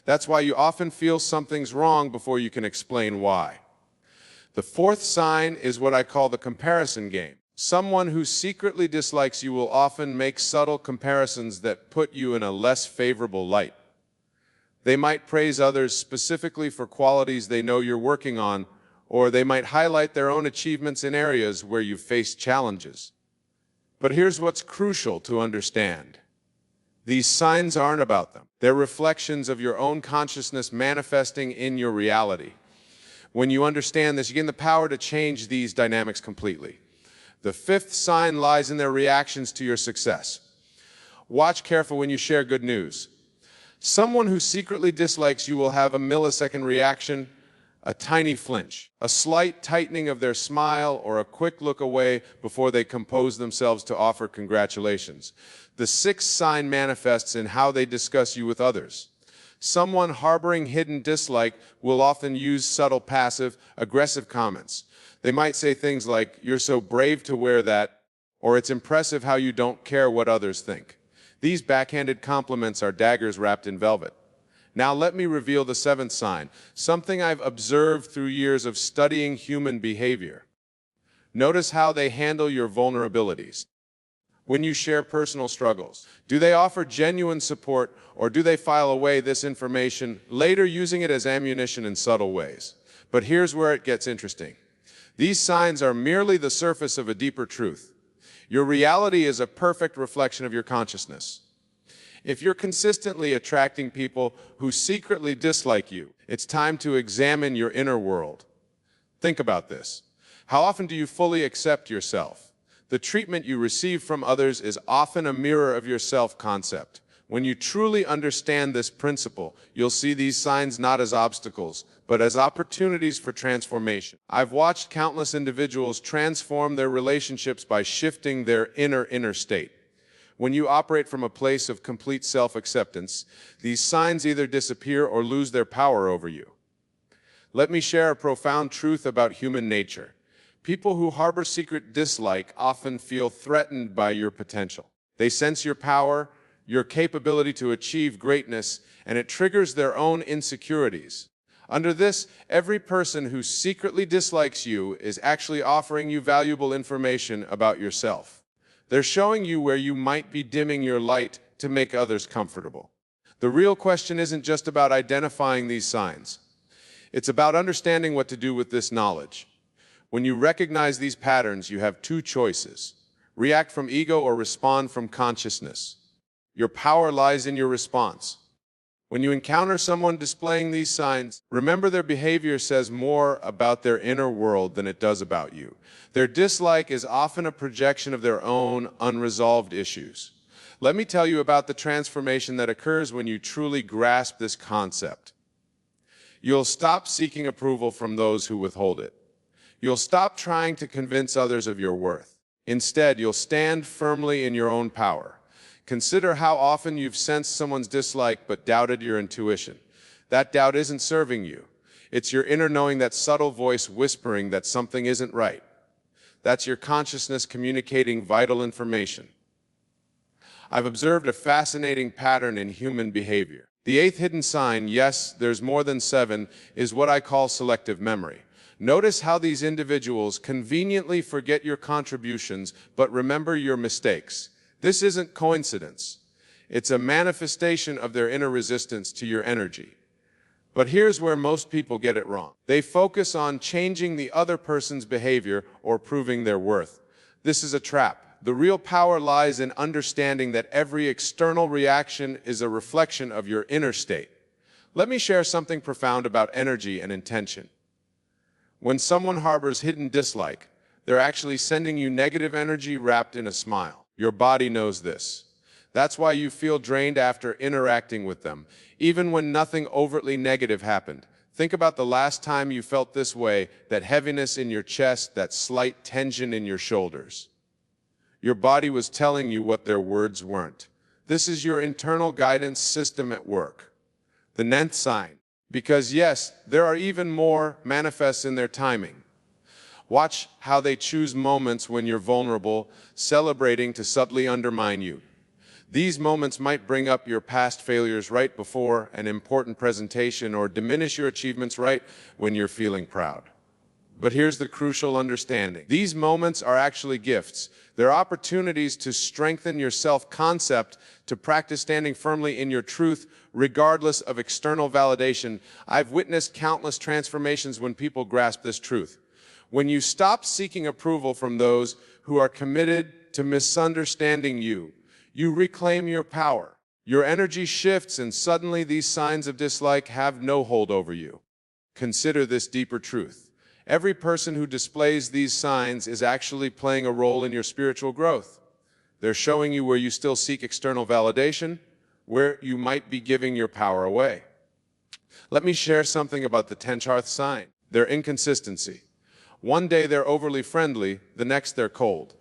That's why you often feel something's wrong before you can explain why. The fourth sign is what I call the comparison game. Someone who secretly dislikes you will often make subtle comparisons that put you in a less favorable light. They might praise others specifically for qualities they know you're working on, or they might highlight their own achievements in areas where you've faced challenges. But here's what's crucial to understand. These signs aren't about them. They're reflections of your own consciousness manifesting in your reality. When you understand this, you gain the power to change these dynamics completely. The fifth sign lies in their reactions to your success. Watch careful when you share good news. Someone who secretly dislikes you will have a millisecond reaction, a tiny flinch, a slight tightening of their smile, or a quick look away before they compose themselves to offer congratulations. The sixth sign manifests in how they discuss you with others. Someone harboring hidden dislike will often use subtle, passive, aggressive comments. They might say things like, "You're so brave to wear that," or "It's impressive how you don't care what others think." These backhanded compliments are daggers wrapped in velvet. Now let me reveal the seventh sign, something I've observed through years of studying human behavior. Notice how they handle your vulnerabilities. When you share personal struggles, do they offer genuine support, or do they file away this information, later using it as ammunition in subtle ways? But here's where it gets interesting. These signs are merely the surface of a deeper truth. Your reality is a perfect reflection of your consciousness. If you're consistently attracting people who secretly dislike you, it's time to examine your inner world. Think about this. How often do you fully accept yourself? The treatment you receive from others is often a mirror of your self-concept. When you truly understand this principle, you'll see these signs not as obstacles, but as opportunities for transformation. I've watched countless individuals transform their relationships by shifting their inner state. When you operate from a place of complete self-acceptance, these signs either disappear or lose their power over you. Let me share a profound truth about human nature. People who harbor secret dislike often feel threatened by your potential. They sense your power, your capability to achieve greatness, and it triggers their own insecurities. Under this, every person who secretly dislikes you is actually offering you valuable information about yourself. They're showing you where you might be dimming your light to make others comfortable. The real question isn't just about identifying these signs. It's about understanding what to do with this knowledge. When you recognize these patterns, you have two choices: react from ego, or respond from consciousness. Your power lies in your response. When you encounter someone displaying these signs, remember their behavior says more about their inner world than it does about you. Their dislike is often a projection of their own unresolved issues. Let me tell you about the transformation that occurs when you truly grasp this concept. You'll stop seeking approval from those who withhold it. You'll stop trying to convince others of your worth. Instead, you'll stand firmly in your own power. Consider how often you've sensed someone's dislike but doubted your intuition. That doubt isn't serving you. It's your inner knowing, that subtle voice whispering that something isn't right. That's your consciousness communicating vital information. I've observed a fascinating pattern in human behavior. The eighth hidden sign, yes, there's more than 7, is what I call selective memory. Notice how these individuals conveniently forget your contributions but remember your mistakes. This isn't coincidence. It's a manifestation of their inner resistance to your energy. But here's where most people get it wrong. They focus on changing the other person's behavior or proving their worth. This is a trap. The real power lies in understanding that every external reaction is a reflection of your inner state. Let me share something profound about energy and intention. When someone harbors hidden dislike, they're actually sending you negative energy wrapped in a smile. Your body knows this. That's why you feel drained after interacting with them, even when nothing overtly negative happened. Think about the last time you felt this way, that heaviness in your chest, that slight tension in your shoulders. Your body was telling you what their words weren't. This is your internal guidance system at work. The 9th sign. Because yes, there are even more, manifests in their timing. Watch how they choose moments when you're vulnerable, celebrating to subtly undermine you. These moments might bring up your past failures right before an important presentation, or diminish your achievements right when you're feeling proud. But here's the crucial understanding. These moments are actually gifts. They're opportunities to strengthen your self-concept, to practice standing firmly in your truth, regardless of external validation. I've witnessed countless transformations when people grasp this truth. When you stop seeking approval from those who are committed to misunderstanding you, you reclaim your power. Your energy shifts, and suddenly these signs of dislike have no hold over you. Consider this deeper truth. Every person who displays these signs is actually playing a role in your spiritual growth. They're showing you where you still seek external validation, where you might be giving your power away. Let me share something about the 10th sign, their inconsistency. One day they're overly friendly, the next they're cold.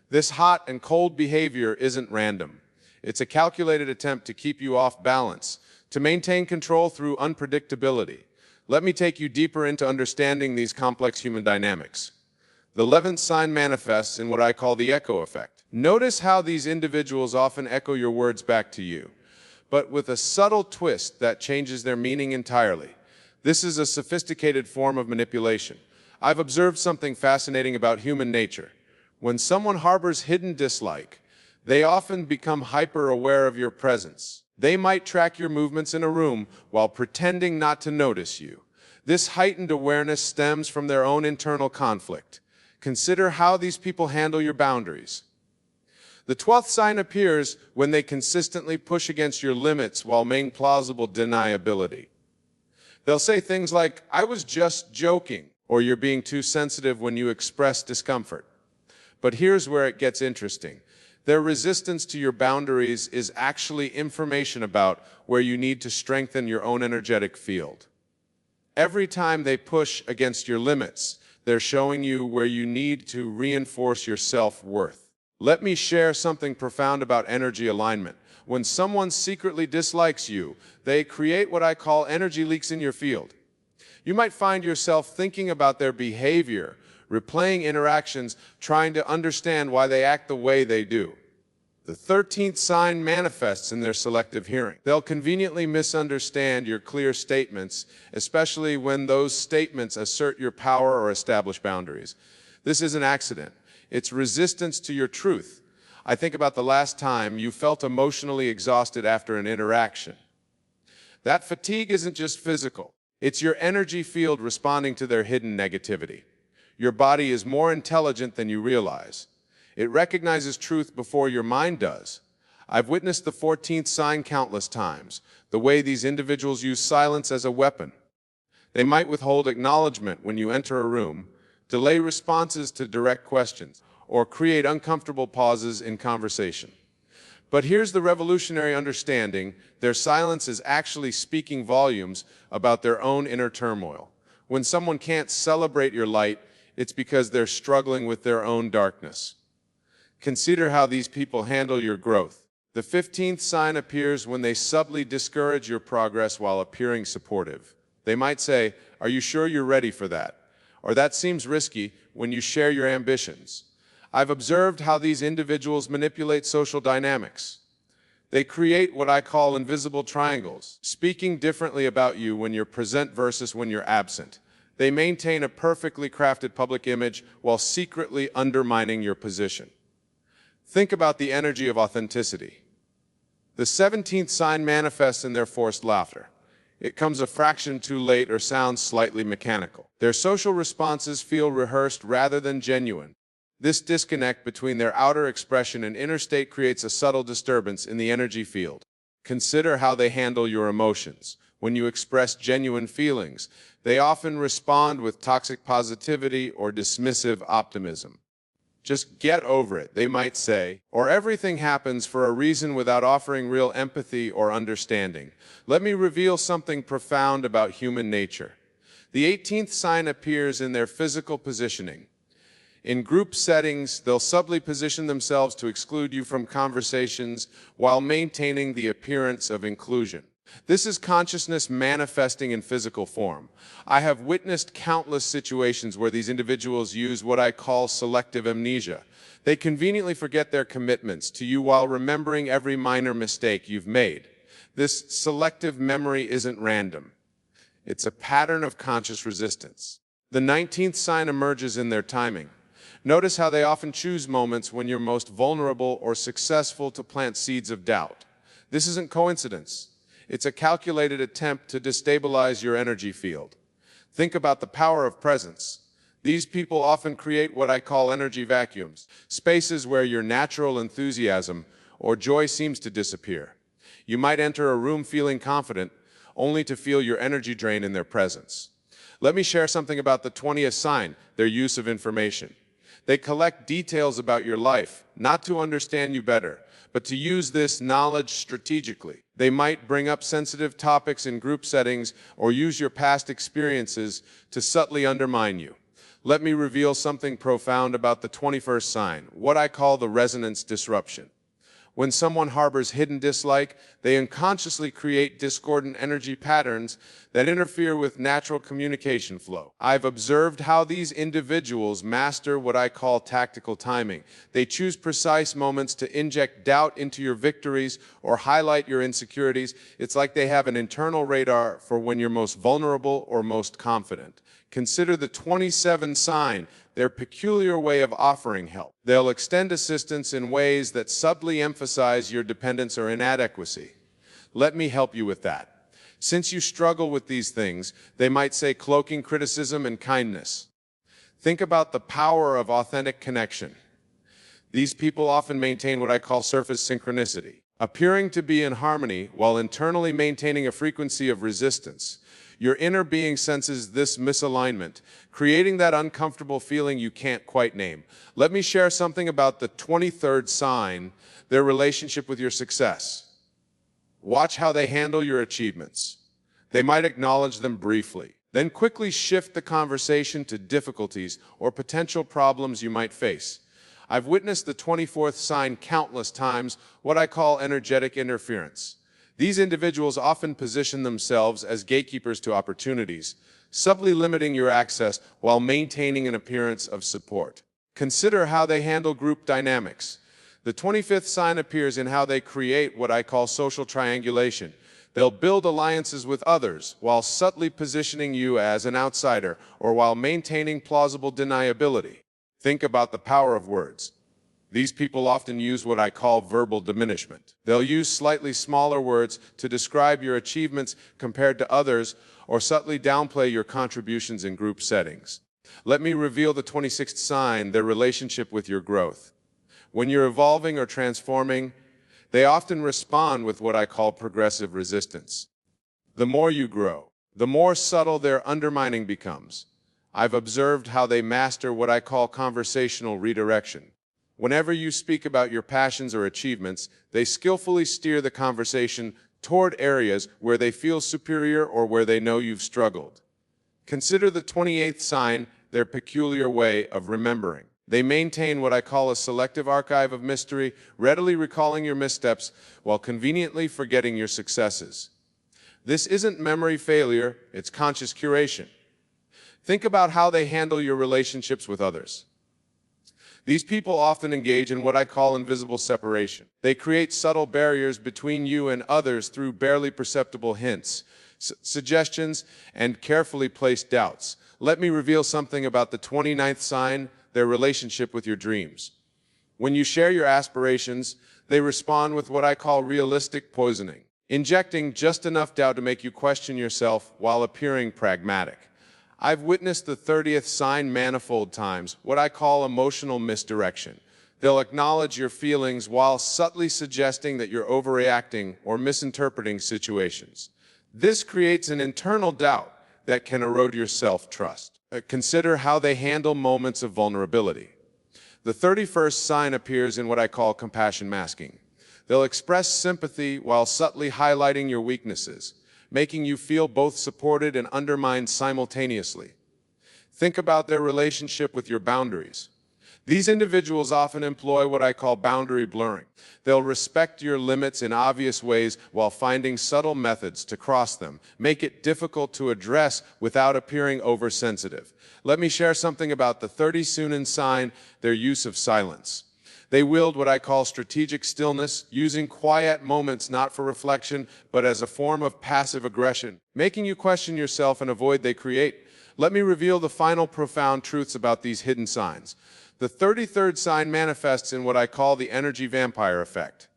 This hot and cold behavior isn't random. It's a calculated attempt to keep you off balance, to maintain control through unpredictability. Let me take you deeper into understanding these complex human dynamics. The 11th sign manifests in what I call the echo effect. Notice how these individuals often echo your words back to you, but with a subtle twist that changes their meaning entirely. This is a sophisticated form of manipulation. I've observed something fascinating about human nature. When someone harbors hidden dislike, they often become hyper-aware of your presence. They might track your movements in a room while pretending not to notice you. This heightened awareness stems from their own internal conflict. Consider how these people handle your boundaries. The 12th sign appears when they consistently push against your limits while maintaining plausible deniability. They'll say things like, "I was just joking," or "You're being too sensitive," when you express discomfort. But here's where it gets interesting. Their resistance to your boundaries is actually information about where you need to strengthen your own energetic field. Every time they push against your limits, they're showing you where you need to reinforce your self-worth. Let me share something profound about energy alignment. When someone secretly dislikes you, they create what I call energy leaks in your field. You might find yourself thinking about their behavior, replaying interactions, trying to understand why they act the way they do. The 13th sign manifests in their selective hearing. They'll conveniently misunderstand your clear statements, especially when those statements assert your power or establish boundaries. This is an accident. It's resistance to your truth. I think about the last time you felt emotionally exhausted after an interaction. That fatigue isn't just physical. It's your energy field responding to their hidden negativity. Your body is more intelligent than you realize. It recognizes truth before your mind does. I've witnessed the 14th sign countless times, the way these individuals use silence as a weapon. They might withhold acknowledgement when you enter a room, delay responses to direct questions, or create uncomfortable pauses in conversation. But here's the revolutionary understanding: their silence is actually speaking volumes about their own inner turmoil. When someone can't celebrate your light, it's because they're struggling with their own darkness. Consider how these people handle your growth. The 15th sign appears when they subtly discourage your progress while appearing supportive. They might say, "Are you sure you're ready for that?" Or "That seems risky," when you share your ambitions. I've observed how these individuals manipulate social dynamics. They create what I call invisible triangles, speaking differently about you when you're present versus when you're absent. They maintain a perfectly crafted public image while secretly undermining your position. Think about the energy of authenticity. The 17th sign manifests in their forced laughter. It comes a fraction too late or sounds slightly mechanical. Their social responses feel rehearsed rather than genuine. This disconnect between their outer expression and inner state creates a subtle disturbance in the energy field. Consider how they handle your emotions. When you express genuine feelings, they often respond with toxic positivity or dismissive optimism. "Just get over it," they might say, or "everything happens for a reason," without offering real empathy or understanding. Let me reveal something profound about human nature. The 18th sign appears in their physical positioning. In group settings, they'll subtly position themselves to exclude you from conversations while maintaining the appearance of inclusion. This is consciousness manifesting in physical form. I have witnessed countless situations where these individuals use what I call selective amnesia. They conveniently forget their commitments to you while remembering every minor mistake you've made. This selective memory isn't random. It's a pattern of conscious resistance. The 19th sign emerges in their timing. Notice how they often choose moments when you're most vulnerable or successful to plant seeds of doubt. This isn't coincidence. It's a calculated attempt to destabilize your energy field. Think about the power of presence. These people often create what I call energy vacuums, spaces where your natural enthusiasm or joy seems to disappear. You might enter a room feeling confident, only to feel your energy drain in their presence. Let me share something about the 20th sign, their use of information. They collect details about your life, not to understand you better, but to use this knowledge strategically. They might bring up sensitive topics in group settings or use your past experiences to subtly undermine you. Let me reveal something profound about the 21st sign, what I call the resonance disruption. When someone harbors hidden dislike, they unconsciously create discordant energy patterns that interfere with natural communication flow. I've observed how these individuals master what I call tactical timing. They choose precise moments to inject doubt into your victories or highlight your insecurities. It's like they have an internal radar for when you're most vulnerable or most confident. Consider the 27 sign, their peculiar way of offering help. They'll extend assistance in ways that subtly emphasize your dependence or inadequacy. Let me help you with that. Since you struggle with these things, they might say, cloaking criticism and kindness. Think about the power of authentic connection. These people often maintain what I call surface synchronicity, appearing to be in harmony while internally maintaining a frequency of resistance. Your inner being senses this misalignment, creating that uncomfortable feeling you can't quite name. Let me share something about the 23rd sign, their relationship with your success. Watch how they handle your achievements. They might acknowledge them briefly, then quickly shift the conversation to difficulties or potential problems you might face. I've witnessed the 24th sign countless times, what I call energetic interference. These individuals often position themselves as gatekeepers to opportunities, subtly limiting your access while maintaining an appearance of support. Consider how they handle group dynamics. The 25th sign appears in how they create what I call social triangulation. They'll build alliances with others while subtly positioning you as an outsider or while maintaining plausible deniability. Think about the power of words. These people often use what I call verbal diminishment. They'll use slightly smaller words to describe your achievements compared to others or subtly downplay your contributions in group settings. Let me reveal the 26th sign, their relationship with your growth. When you're evolving or transforming, they often respond with what I call progressive resistance. The more you grow, the more subtle their undermining becomes. I've observed how they master what I call conversational redirection. Whenever you speak about your passions or achievements, they skillfully steer the conversation toward areas where they feel superior or where they know you've struggled. Consider the 28th sign their peculiar way of remembering. They maintain what I call a selective archive of mystery, readily recalling your missteps while conveniently forgetting your successes. This isn't memory failure, it's conscious curation. Think about how they handle your relationships with others. These people often engage in what I call invisible separation. They create subtle barriers between you and others through barely perceptible hints, suggestions, and carefully placed doubts. Let me reveal something about the 29th sign, their relationship with your dreams. When you share your aspirations, they respond with what I call realistic poisoning, injecting just enough doubt to make you question yourself while appearing pragmatic. I've witnessed the 30th sign manifold times, what I call emotional misdirection. They'll acknowledge your feelings while subtly suggesting that you're overreacting or misinterpreting situations. This creates an internal doubt that can erode your self-trust. Consider how they handle moments of vulnerability. The 31st sign appears in what I call compassion masking. They'll express sympathy while subtly highlighting your weaknesses, making you feel both supported and undermined simultaneously. Think about their relationship with your boundaries. These individuals often employ what I call boundary blurring. They'll respect your limits in obvious ways while finding subtle methods to cross them, make it difficult to address without appearing oversensitive. Let me share something about the 30 Sunan sign, their use of silence. They wield what I call strategic stillness, using quiet moments not for reflection, but as a form of passive aggression, making you question yourself and a void they create. Let me reveal the final profound truths about these hidden signs. The 33rd sign manifests in what I call the energy vampire effect.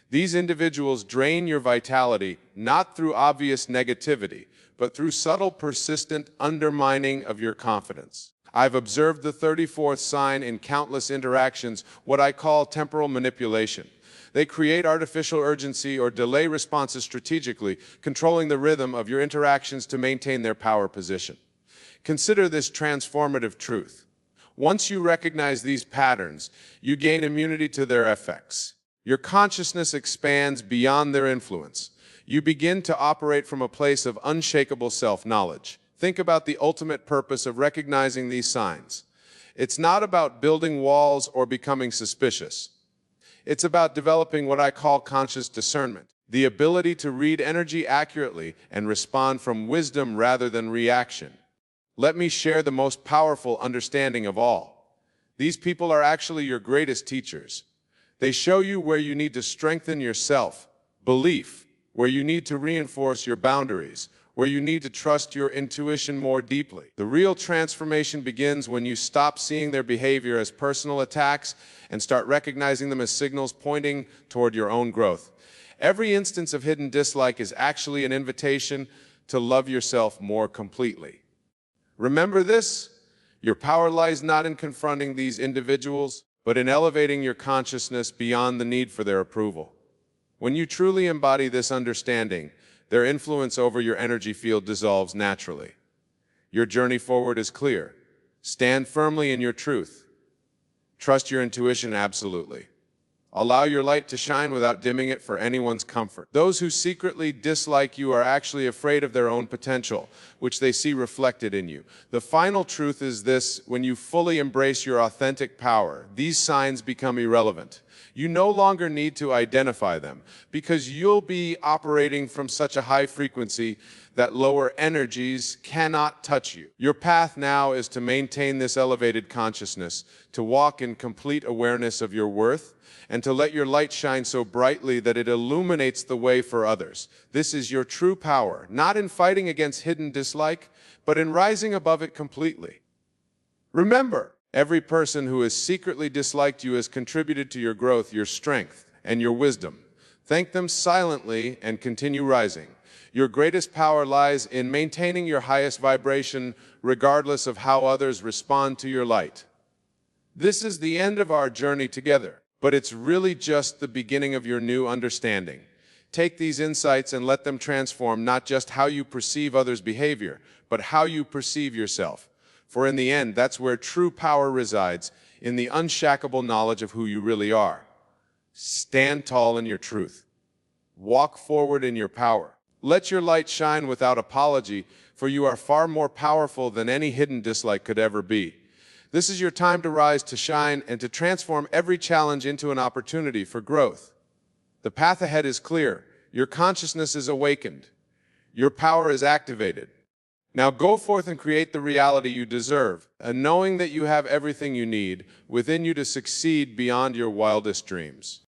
These individuals drain your vitality not through obvious negativity, but through subtle, persistent undermining of your confidence. I've observed the 34th sign in countless interactions, what I call temporal manipulation. They create artificial urgency or delay responses strategically, controlling the rhythm of your interactions to maintain their power position. Consider this transformative truth. Once you recognize these patterns, you gain immunity to their effects. Your consciousness expands beyond their influence. You begin to operate from a place of unshakable self-knowledge. Think about the ultimate purpose of recognizing these signs. It's not about building walls or becoming suspicious. It's about developing what I call conscious discernment, the ability to read energy accurately and respond from wisdom rather than reaction. Let me share the most powerful understanding of all. These people are actually your greatest teachers. They show you where you need to strengthen your self-belief, where you need to reinforce your boundaries, where you need to trust your intuition more deeply. The real transformation begins when you stop seeing their behavior as personal attacks and start recognizing them as signals pointing toward your own growth. Every instance of hidden dislike is actually an invitation to love yourself more completely. Remember this, your power lies not in confronting these individuals, but in elevating your consciousness beyond the need for their approval. When you truly embody this understanding, their influence over your energy field dissolves naturally. Your journey forward is clear. Stand firmly in your truth. Trust your intuition absolutely. Allow your light to shine without dimming it for anyone's comfort. Those who secretly dislike you are actually afraid of their own potential, which they see reflected in you. The final truth is this: when you fully embrace your authentic power, these signs become irrelevant. You no longer need to identify them, because you'll be operating from such a high frequency that lower energies cannot touch you. Your path now is to maintain this elevated consciousness, to walk in complete awareness of your worth, and to let your light shine so brightly that it illuminates the way for others. This is your true power, not in fighting against hidden dislike, but in rising above it completely. Remember, every person who has secretly disliked you has contributed to your growth, your strength, and your wisdom. Thank them silently and continue rising. Your greatest power lies in maintaining your highest vibration, regardless of how others respond to your light. This is the end of our journey together. But it's really just the beginning of your new understanding. Take these insights and let them transform not just how you perceive others' behavior, but how you perceive yourself. For in the end, that's where true power resides, in the unshackable knowledge of who you really are. Stand tall in your truth. Walk forward in your power. Let your light shine without apology, for you are far more powerful than any hidden dislike could ever be. This is your time to rise, to shine, and to transform every challenge into an opportunity for growth. The path ahead is clear. Your consciousness is awakened. Your power is activated. Now go forth and create the reality you deserve, and knowing that you have everything you need within you to succeed beyond your wildest dreams.